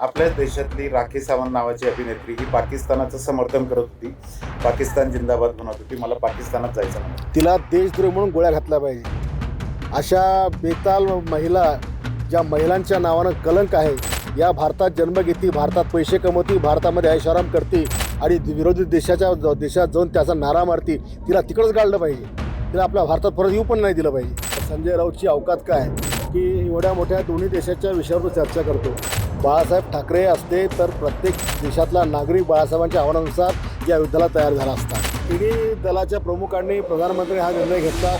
आपल्या देशातली राखी सावंत नावाची अभिनेत्री ही पाकिस्तानाचं समर्थन करत होती. पाकिस्तान जिंदाबाद म्हणत होती. मला पाकिस्तानात जायचं नव्हतं. तिला देशद्रोही म्हणून गोळ्या घातल्या पाहिजे. अशा बेताल महिला, ज्या महिलांच्या नावानं कलंक आहे, या भारतात जन्म घेती, भारतात पैसे कमवती, भारतामध्ये ऐशाराम करते आणि विरोधी देशात जाऊन त्याचा नारा मारती, तिला तिकडंच गाडलं पाहिजे. तिला आपल्या भारतात परत येऊ पण नाही दिलं पाहिजे. संजय राऊतची अवकात काय की एवढ्या मोठ्या दोन्ही देशाच्या विषयावर चर्चा करतो. बाळासाहेब ठाकरे असते तर प्रत्येक देशातला नागरिक बाळासाहेबांच्या आव्हानानुसार या युद्धाला तयार झाला असता. तिन्ही दलाच्या प्रमुखांनी, प्रधानमंत्र्यांनी हा निर्णय घेतला.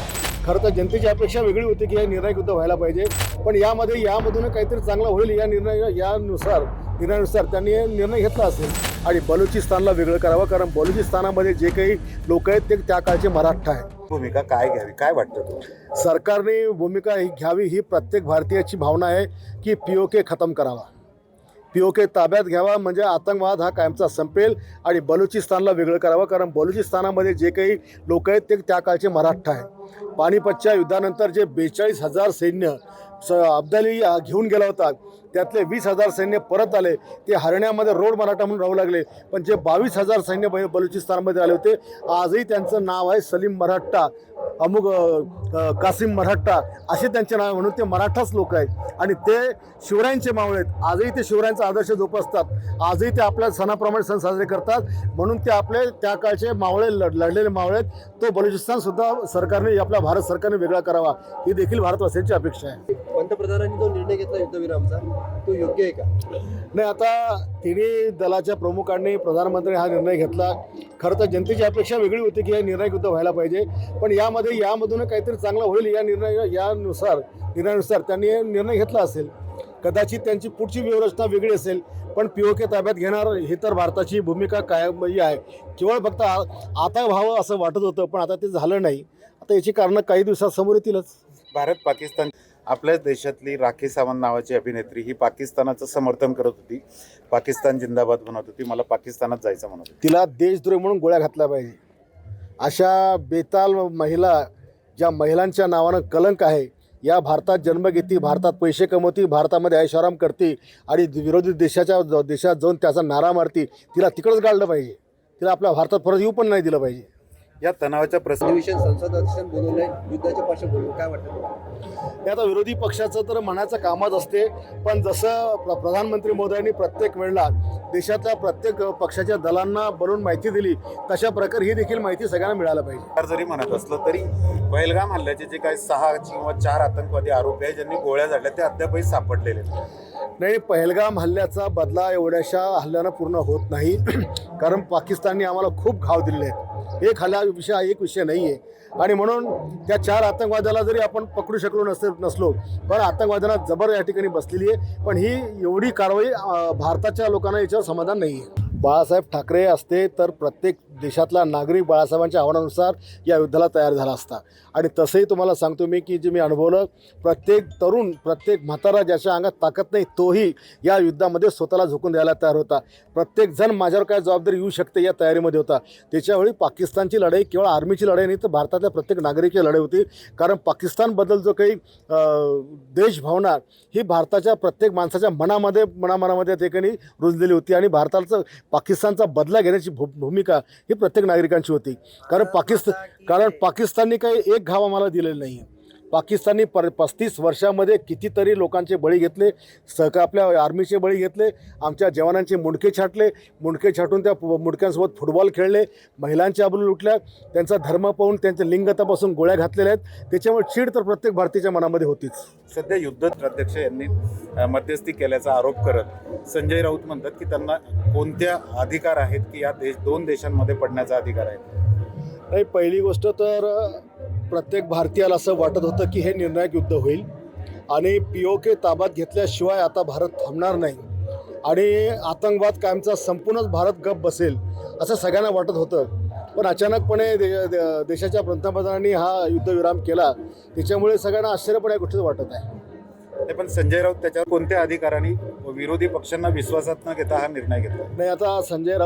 खरं तर जनतेची अपेक्षा वेगळी होती की हे निर्णायक युद्ध व्हायला पाहिजे, पण यामधून काहीतरी चांगलं होईल या निर्णयानुसार त्यांनी निर्णय घेतला असेल आणि बलुचिस्तानला वेगळं करावं, कारण बलुचिस्तानामध्ये जे काही लोक आहेत ते त्या काळचे मराठा आहेत. भूमिका काय घ्यावी, काय वाटतं तुम्हाला? सरकारने भूमिका ही घ्यावी, ही प्रत्येक भारतीयाची भावना आहे की POK खतम करावा, POK ताब्यात घ्यावा, म्हणजे आतंकवाद हा कायमचा संपेल आणि बलुचिस्तानला वेगळं करावं, कारण बलुचिस्तानामध्ये जे काही लोक आहेत ते त्या काळचे मराठा आहेत. पानिपतच्या युद्धानंतर जे 42,000 सैन्य अब्दाली घेऊन गेला होता, त्यातले 20,000 सैन्य परत आले. ते हरियाणामध्ये रोड मराठा म्हणून राहू लागले, पण जे 22,000 सैन्य बलुचिस्तानमध्ये आले होते, आजही त्यांचं नाव आहे सलीम मराठा, अमुक कासिम मराठा, असे त्यांचे नाव, म्हणून ते मराठाच लोक आहेत आणि ते शिवरायांचे मावळे आहेत. आजही ते शिवरायांचा आदर्श जोपासतात, आजही ते आपल्या सणाप्रमाणे सण साजरे करतात, म्हणून ते आपले त्या काळचे मावळे, लढलेले मावळे आहेत. तो बलुचिस्तानसुद्धा सरकारने, आपल्या भारत सरकारने वेगळा करावा, ही देखील भारतवासियांची अपेक्षा आहे. पंतप्रधानांनी जो निर्णय घेतला युद्धविरामचा, तो योग्य आहे का? नाही, आता तिन्ही दलाच्या प्रमुखांनी, प्रधानमंत्र्यांनी हा निर्णय घेतला. खरं तर जनतेची अपेक्षा वेगळी होती की हे निर्णायक युद्ध व्हायला पाहिजे, पण यामधून काहीतरी चांगलं होईल या निर्णयानुसार त्यांनी निर्णय घेतला असेल. कदाचित त्यांची पुढची व्यूहरचना वेगळी असेल, पण POK ताब्यात घेणार ही तर भारताची भूमिका कायम आहे. केवळ फक्त आता व्हावं असं वाटत होतं, पण आता ते झालं नाही. आता याची कारणं काही दिवसात समोर येतीलच. भारत पाकिस्तान, आपल्या देशातली राखी सावंत नावाची अभिनेत्री ही पाकिस्तानाचं समर्थन करत होती. पाकिस्तान जिंदाबाद म्हणत होती. मला पाकिस्तानात जायचं म्हणत होती. तिला देशद्रोही म्हणून गोळ्या घातल्या पाहिजे. अशा बेताल महिला, ज्या महिलांच्या नावानं कलंक आहे, या भारतात जन्म घेती, भारतात पैसे कमवती, भारतामध्ये ऐशाराम करते आणि विरोधी देशात जाऊन त्याचा नारा मारती, तिला तिकडंच गाडलं पाहिजे. तिला आपल्या भारतात परत येऊ पण नाही दिलं पाहिजे. या तणावाच्या प्रसंगी संसद अधिवेशन बोलवलंय युद्धाच्या पार्श्वभूमीवर, काय वाटतं? हे आता विरोधी पक्षाचं तर म्हणायचं कामच असते, पण जसं प्रधानमंत्री मोदयांनी प्रत्येक वेळेला देशातल्या प्रत्येक पक्षाच्या दलांना बोलून माहिती दिली, तशा प्रकारे ही देखील माहिती सगळ्यांना मिळायला पाहिजे. सरकार जरी म्हणत असलं तरी पहलगाम हल्ल्याचे जे काही 6 किंवा 4 आतंकवादी आरोपी आहेत ज्यांनी गोळ्या झाडल्या, ते अद्यापही सापडलेले नाही. पहलगाम हल्ल्याचा बदला एवढ्याशा हल्ल्यानं पूर्ण होत नाही, कारण पाकिस्तानने आम्हाला खूप घाव दिलेले आहेत. एक विषय नाही आहे आणि म्हणून त्या 4 आतंकवाद्याला जरी आपण पकडू शकलो नसलो, पण आतंकवाद्यांना जबर या ठिकाणी बसलेली आहे. पण ही एवढी कारवाई भारताच्या लोकांना याच्यावर समाधान नाही आहे. बाळासाहेब ठाकरे असते तर प्रत्येक देशातला नागरिक बाळासाहेबांच्या आव्हानानुसार या युद्धाला तयार झाला असता. आणि तसंही तुम्हाला सांगतो मी की जे मी अनुभवलं, प्रत्येक तरुण, प्रत्येक म्हातारा ज्याच्या अंगात ताकद नाही, तोही या युद्धामध्ये स्वतःला झोकून द्यायला तयार होता. प्रत्येकजण माझ्यावर काय जबाबदारी येऊ शकते या तयारीमध्ये होता. त्याच्यावेळी पाकिस्तानची लढाई केवळ आर्मीची लढाई नाही, तर भारतातल्या प्रत्येक नागरिकाची लढाई होती. कारण पाकिस्तानबद्दल जो काही देशभावना ही भारताच्या प्रत्येक माणसाच्या मनामध्ये ते काही रुजलेली होती आणि भारताचं पाकिस्तानचा बदला घेण्याची भूमिका ही प्रत्येक नागरिकांची होती. कारण पाकिस्तानने काही एक घाव आम्हाला दिलेला नाही. पाकिस्तानने 35 वर्षामध्ये कितीतरी लोकांचे बळी घेतले, आपल्या आर्मीचे बळी घेतले, आमच्या जवानांचे मुंडके छाटून त्या मुंडक्यांसोबत फुटबॉल खेळले, महिलांच्या आबरू लुटल्या, त्यांचा धर्म पाहून त्यांच्या लिंगतापासून गोळ्या घातलेल्या आहेत. त्याच्यामुळे चीड तर प्रत्येक भारतीयाच्या मनामध्ये होतीच. सध्या युद्धाध्यक्ष यांनी मध्यस्थी केल्याचा आरोप करत संजय राऊत म्हणतात की त्यांना कोणत्या अधिकार आहेत की या दोन देशांमध्ये पडण्याचा अधिकार आहे? नाही, पहिली गोष्ट तर प्रत्येक भारतीयाला असं वाटत होतं की हे निर्णायक युद्ध होईल आणि POK ताब्यात घेतल्याशिवाय आता भारत थांबणार नाही आणि आतंकवाद कायमचा संपूर्णच भारत गप बसेल असं सगळ्यांना वाटत होतं. पण अचानकपणे देशाच्या पंतप्रधानांनी हा युद्धविराम केला, त्याच्यामुळे सगळ्यांना आश्चर्य पण या गोष्टीचं वाटत आहे. पण संजय राऊत त्याच्यावर कोणत्या अधिकारांनी विरोधी पक्षांना विश्वासात न घेता हा निर्णय घेतला? नाही, आता संजय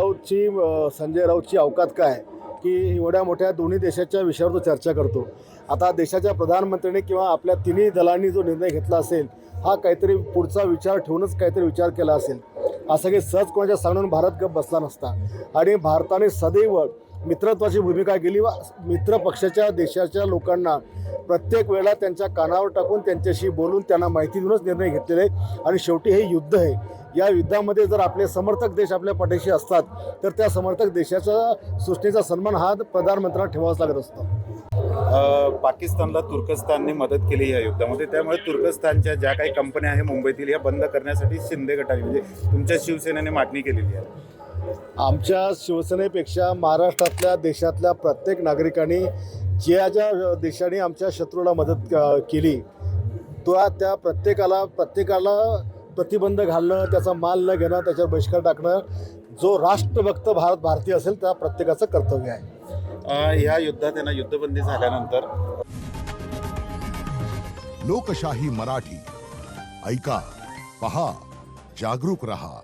राऊतची अवकात काय की एवढ्या मोठ्या दोन्ही देशाच्या विषयावर तो चर्चा करतो. आता देशाच्या प्रधानमंत्र्यांनी किंवा आपल्या तिन्ही दलांनी जो निर्णय घेतला असेल, हा काहीतरी पुढचा विचार ठेवूनच काहीतरी विचार केला असेल. असं काही सहज कोणाच्या सांगून भारत गप बसला नसता. आणि भारताने सदैव मित्रत्वाची भूमिका केली व मित्र पक्षाच्या देशाच्या लोकांना प्रत्येक वेळेला त्यांच्या कानावर टाकून त्यांच्याशी बोलून त्यांना माहिती देऊनच निर्णय घेतलेले आहे. आणि शेवटी हे युद्ध आहे. या युद्धामध्ये जर आपले समर्थक देश आपल्या पाठीशी असतात तर त्या समर्थक देशाच्या सृष्टीचा सन्मान हा प्रधानमंत्र्यांना ठेवावाच लागत असतो. पाकिस्तानला तुर्कस्तानने मदत केली या युद्धामध्ये, त्यामुळे तुर्कस्तानच्या ज्या काही कंपन्या आहे मुंबईतील या बंद करण्यासाठी शिंदे गटाने म्हणजे तुमच्या शिवसेनेने मागणी केलेली आहे. आमच्या शिवसेनेपेक्षा महाराष्ट्रातल्या देशातल्या प्रत्येक नागरिकांनी ज्या देशाने आमच्या शत्रूला मदत केली त्या प्रत्येकाला प्रतिबंध घालणं, त्याचा माल न घेणं, त्याच्यावर बहिष्कार टाकणं जो राष्ट्रभक्त भारतीय असेल त्या प्रत्येकाचं कर्तव्य आहे. ह्या युद्धात यांना युद्धबंदी झाल्यानंतर लोकशाही मराठी ऐका, पहा, जागरूक रहा.